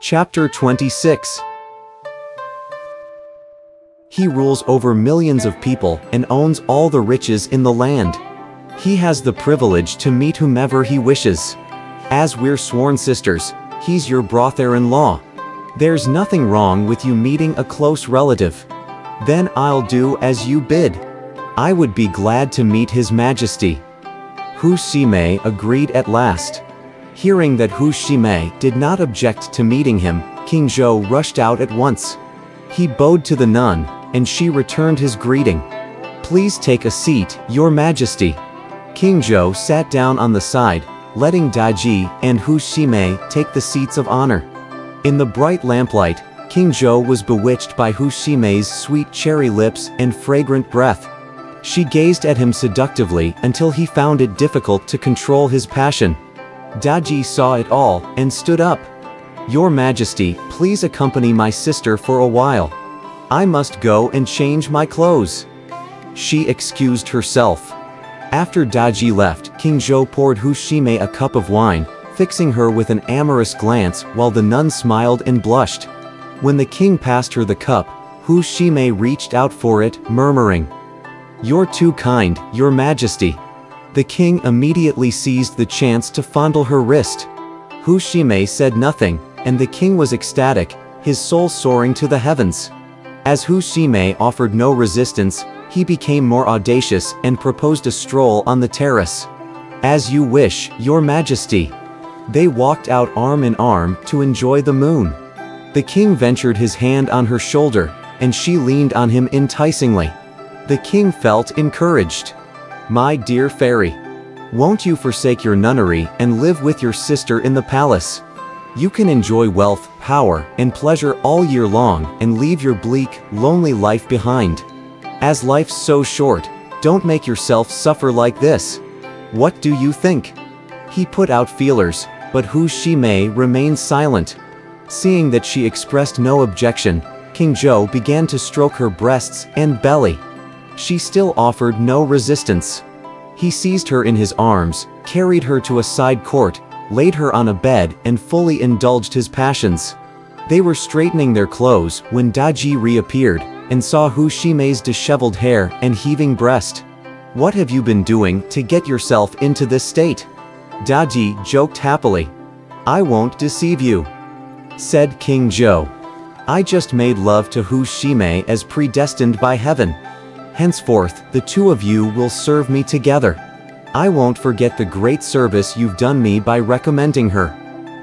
Chapter 26. He rules over millions of people and owns all the riches in the land. He has the privilege to meet whomever he wishes. As we're sworn sisters, he's your brother-in-law. There's nothing wrong with you meeting a close relative. Then I'll do as you bid. I would be glad to meet His Majesty. Hu Shimei agreed at last. Hearing that Hu Shimei did not object to meeting him, King Zhou rushed out at once. He bowed to the nun, and she returned his greeting. "Please take a seat, Your Majesty." King Zhou sat down on the side, letting Daji and Hu Shimei take the seats of honor. In the bright lamplight, King Zhou was bewitched by Hu Shimei's sweet cherry lips and fragrant breath. She gazed at him seductively until he found it difficult to control his passion. Daji saw it all and stood up. "Your Majesty, please accompany my sister for a while. I must go and change my clothes." She excused herself. After Daji left, King Zhou poured Hu Shimei a cup of wine, fixing her with an amorous glance while the nun smiled and blushed. When the king passed her the cup, Hu Shimei reached out for it, murmuring, "You're too kind, Your Majesty." The king immediately seized the chance to fondle her wrist. Hu Shimei said nothing, and the king was ecstatic, his soul soaring to the heavens. As Hu Shimei offered no resistance, he became more audacious and proposed a stroll on the terrace. "As you wish, Your Majesty." They walked out arm in arm to enjoy the moon. The king ventured his hand on her shoulder, and she leaned on him enticingly. The king felt encouraged. "My dear fairy, won't you forsake your nunnery and live with your sister in the palace? You can enjoy wealth, power, and pleasure all year long and leave your bleak, lonely life behind. As life's so short, don't make yourself suffer like this. What do you think?" He put out feelers, but Hu Shimei remained silent. Seeing that she expressed no objection, King Zhou began to stroke her breasts and belly. She still offered no resistance. He seized her in his arms, carried her to a side court, laid her on a bed and fully indulged his passions. They were straightening their clothes when Daji reappeared, and saw Hu Shimei's disheveled hair and heaving breast. "What have you been doing to get yourself into this state?" Daji joked happily. "I won't deceive you," said King Zhou. "I just made love to Hu Shimei as predestined by heaven. Henceforth, the two of you will serve me together. I won't forget the great service you've done me by recommending her."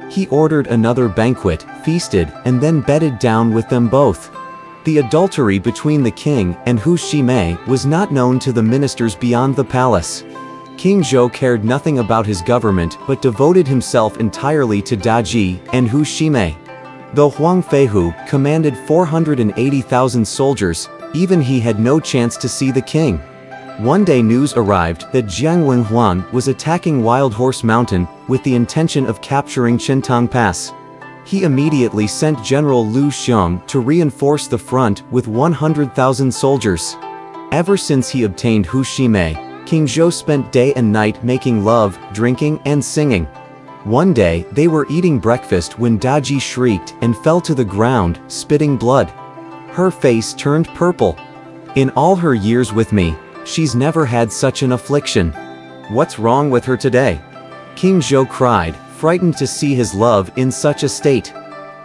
He ordered another banquet, feasted, and then bedded down with them both. The adultery between the king and Hu Shimei was not known to the ministers beyond the palace. King Zhou cared nothing about his government but devoted himself entirely to Daji and Hu Shimei. Though Huang Feihu commanded 480,000 soldiers, even he had no chance to see the king. One day news arrived that Jiang Wenhuan was attacking Wild Horse Mountain with the intention of capturing Chintang Pass. He immediately sent General Lu Xiong to reinforce the front with 100,000 soldiers. Ever since he obtained Hu Shimei, King Zhou spent day and night making love, drinking, and singing. One day, they were eating breakfast when Daji shrieked and fell to the ground, spitting blood. Her face turned purple. "In all her years with me, she's never had such an affliction. What's wrong with her today?" King Zhou cried, frightened to see his love in such a state.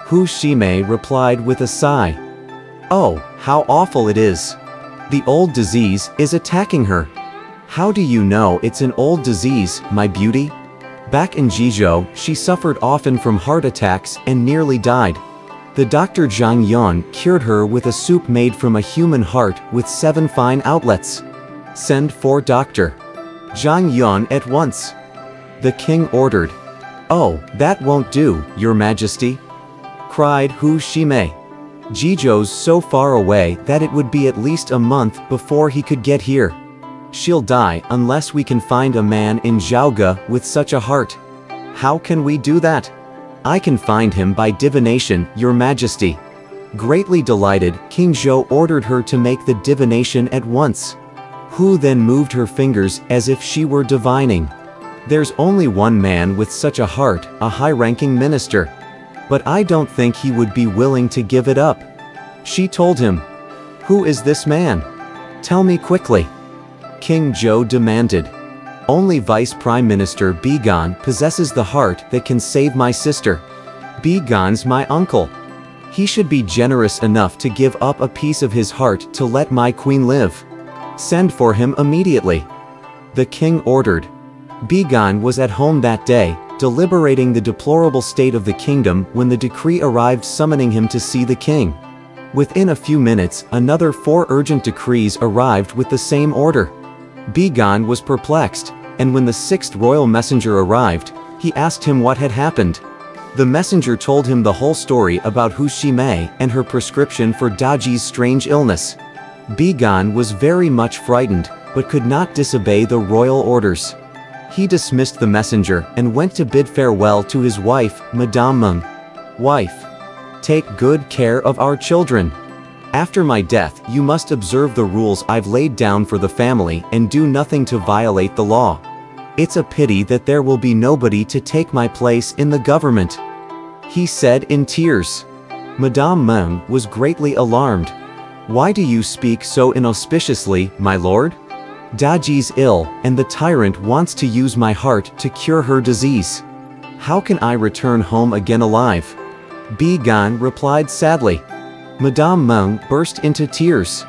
Hu Shimei replied with a sigh. "Oh, how awful it is. The old disease is attacking her." "How do you know it's an old disease, my beauty?" Back in Jizhou, she suffered often from heart attacks and nearly died. The doctor Zhang Yun cured her with a soup made from a human heart with 7 fine outlets. "Send for Dr. Zhang Yun at once," the king ordered. "Oh, that won't do, Your Majesty," cried Hu Shimei. "Jizhou's so far away that it would be at least a month before he could get here. She'll die unless we can find a man in Zhaoge with such a heart." "How can we do that?" "I can find him by divination, Your Majesty." Greatly delighted, King Zhou ordered her to make the divination at once. Hu then moved her fingers as if she were divining. "There's only one man with such a heart, a high-ranking minister. But I don't think he would be willing to give it up. She told him. Who is this man? Tell me quickly. King Zhou demanded. Only Vice Prime Minister Bigan possesses the heart that can save my sister. Bigan's my uncle. He should be generous enough to give up a piece of his heart to let my queen live. Send for him immediately. The king ordered. Bigan was at home that day, deliberating the deplorable state of the kingdom when the decree arrived summoning him to see the king. Within a few minutes, another 4 urgent decrees arrived with the same order. Bigan was perplexed, and when the 6th royal messenger arrived, he asked him what had happened. The messenger told him the whole story about Hu Shimei and her prescription for Daji's strange illness. Bigan was very much frightened, but could not disobey the royal orders. He dismissed the messenger and went to bid farewell to his wife, Madame Meng. Wife, take good care of our children. After my death, you must observe the rules I've laid down for the family and do nothing to violate the law. It's a pity that there will be nobody to take my place in the government, he said in tears. Madame Meng was greatly alarmed. Why do you speak so inauspiciously, my lord? Daji's ill, and the tyrant wants to use my heart to cure her disease. How can I return home again alive? Bigan replied sadly. Madame Meng burst into tears.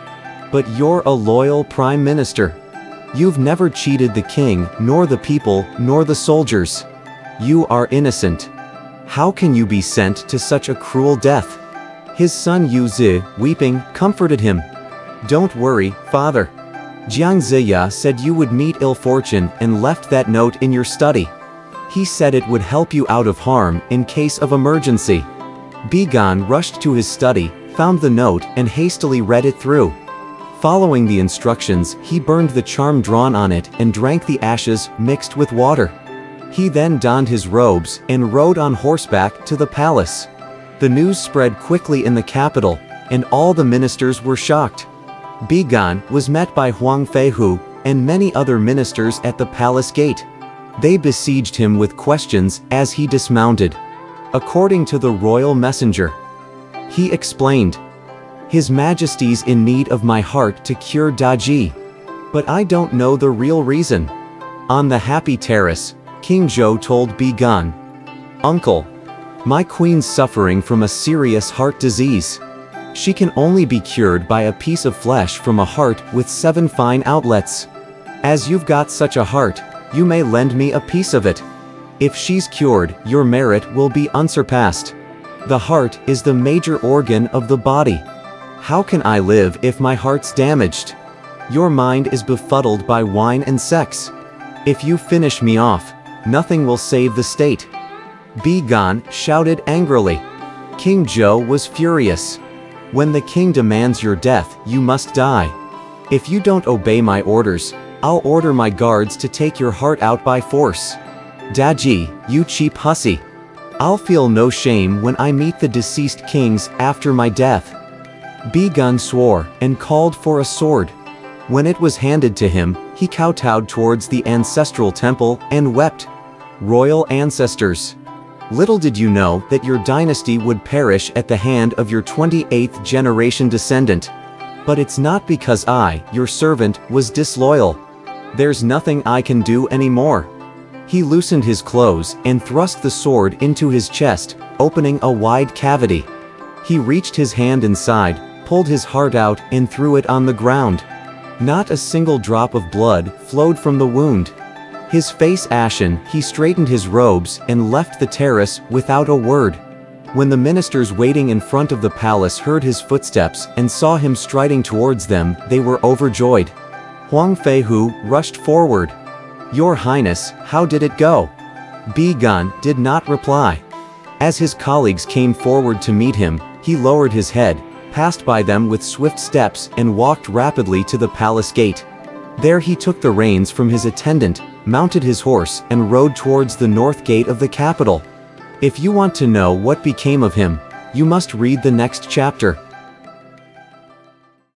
But you're a loyal prime minister. You've never cheated the king, nor the people, nor the soldiers. You are innocent. How can you be sent to such a cruel death? His son Yu Zi, weeping, comforted him. Don't worry, father. Jiang Ziya said you would meet ill fortune and left that note in your study. He said it would help you out of harm in case of emergency. Bigan rushed to his study, found the note, and hastily read it through. Following the instructions, he burned the charm drawn on it and drank the ashes mixed with water. He then donned his robes and rode on horseback to the palace. The news spread quickly in the capital, and all the ministers were shocked. Bigan was met by Huang Feihu and many other ministers at the palace gate. They besieged him with questions as he dismounted. According to the royal messenger, he explained, His Majesty's in need of my heart to cure Daji. But I don't know the real reason. On the happy terrace, King Zhou told Bigan, Uncle, my queen's suffering from a serious heart disease. She can only be cured by a piece of flesh from a heart with 7 fine outlets. As you've got such a heart, you may lend me a piece of it. If she's cured, your merit will be unsurpassed. The heart is the major organ of the body. How can I live if my heart's damaged? Your mind is befuddled by wine and sex. If you finish me off, nothing will save the state. Bigan shouted angrily. King Zhou was furious. When the king demands your death, you must die. If you don't obey my orders, I'll order my guards to take your heart out by force. Daji, you cheap hussy. I'll feel no shame when I meet the deceased kings after my death. Bigan swore and called for a sword. When it was handed to him, he kowtowed towards the ancestral temple and wept. Royal ancestors, little did you know that your dynasty would perish at the hand of your 28th generation descendant. But it's not because I, your servant, was disloyal. There's nothing I can do anymore. He loosened his clothes and thrust the sword into his chest, opening a wide cavity. He reached his hand inside, pulled his heart out and threw it on the ground. Not a single drop of blood flowed from the wound. His face ashen, he straightened his robes and left the terrace without a word. When the ministers waiting in front of the palace heard his footsteps and saw him striding towards them, they were overjoyed. Huang Feihu rushed forward. Your Highness, how did it go? Bigan did not reply. As his colleagues came forward to meet him, he lowered his head, passed by them with swift steps and walked rapidly to the palace gate. There he took the reins from his attendant, mounted his horse and rode towards the north gate of the capital. If you want to know what became of him, you must read the next chapter.